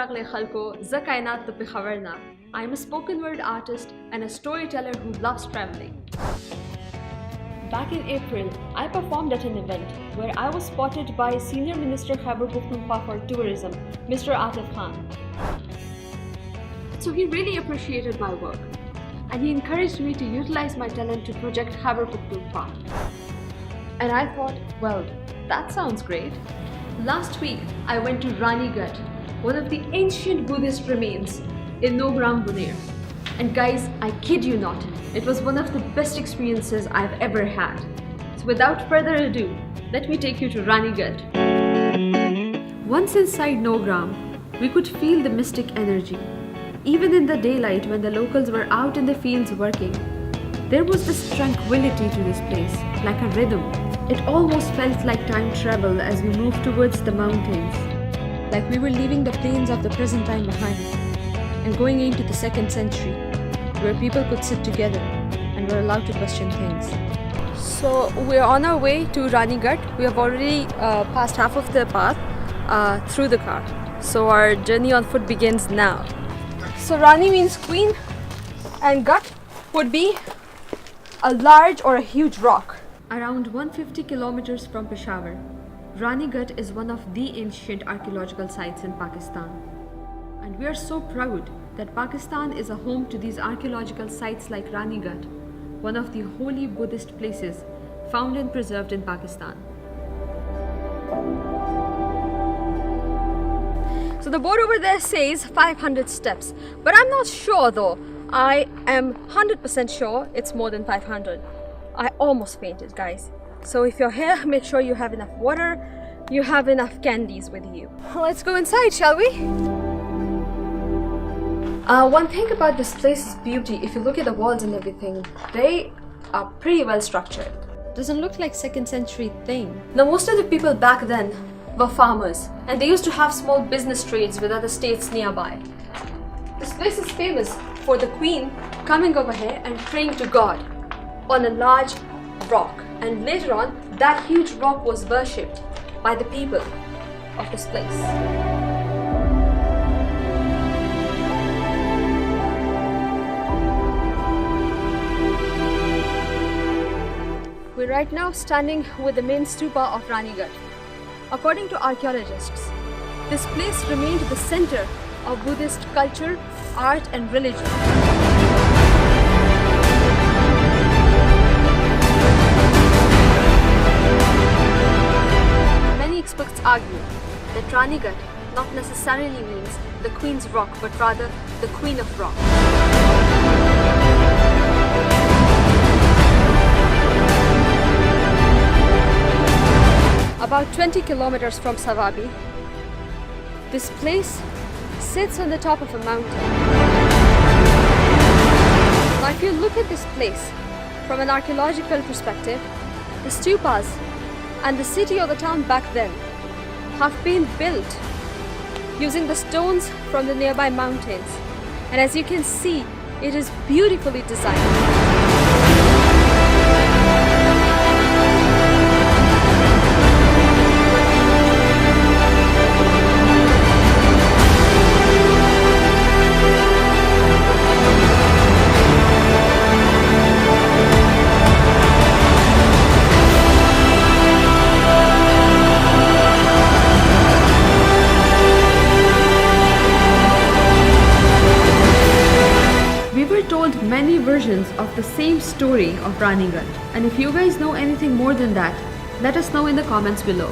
ragli khalko za kainat to pikhawarna. I am a spoken word artist and a storyteller who loves traveling. Back in April, I performed at an event where I was spotted by Senior Minister Khyber Pakhtunkhwa for Tourism, Mr. Atif Khan. So he really appreciated my work and he encouraged me to utilize my talent to project Khyber Pakhtunkhwa. And I thought, well, that sounds great. Last week, I went to Ranigarh, one of the ancient Buddhist remains in Nogram, Buner. And guys, I kid you not, it was one of the best experiences I've ever had. So without further ado, let me take you to Ranigarh. Once inside Nogram, we could feel the mystic energy. Even in the daylight when the locals were out in the fields working, there was this tranquility to this place, like a rhythm. It almost felt like time travel as we moved towards the mountains, like we were leaving the plains of the present time behind and going into the 2nd century, where people could sit together and were allowed to question things. So we're on our way to Ranigarh. We have already passed half of the path through the car. So our journey on foot begins now. So Rani means queen and Garh would be a large or a huge rock. Around 150 kilometers from Peshawar, Ranigarh is one of the ancient archaeological sites in Pakistan. And we are so proud that Pakistan is a home to these archaeological sites like Ranigarh, one of the holy Buddhist places found and preserved in Pakistan. So the board over there says 500 steps, but I'm not sure though. I am 100% sure it's more than 500. I almost fainted, guys. So if you're here, make sure you have enough water, you have enough candies with you. Let's go inside, shall we? One thing about this place is beauty. If you look at the walls and everything, they are pretty well structured. Doesn't look like 2nd century thing. Now most of the people back then were farmers and they used to have small business trades with other states nearby. This place is famous for the queen coming over here and praying to God on a large rock, and later on that huge rock was worshipped by the people of this place. We're right now standing with the main stupa of Ranigarh. According to archaeologists, this place remained the center of Buddhist culture, art and religion. Many experts argue that Ranigarh not necessarily means the Queen's Rock, but rather the Queen of Rock. About 20 kilometers from Sawabi, this place sits on the top of a mountain. Now if you look at this place from an archaeological perspective, the stupas and the city or the town back then have been built using the stones from the nearby mountains. And as you can see, it is beautifully designed. Told many versions of the same story of Ranigarh, and if you guys know anything more than that, let us know in the comments below.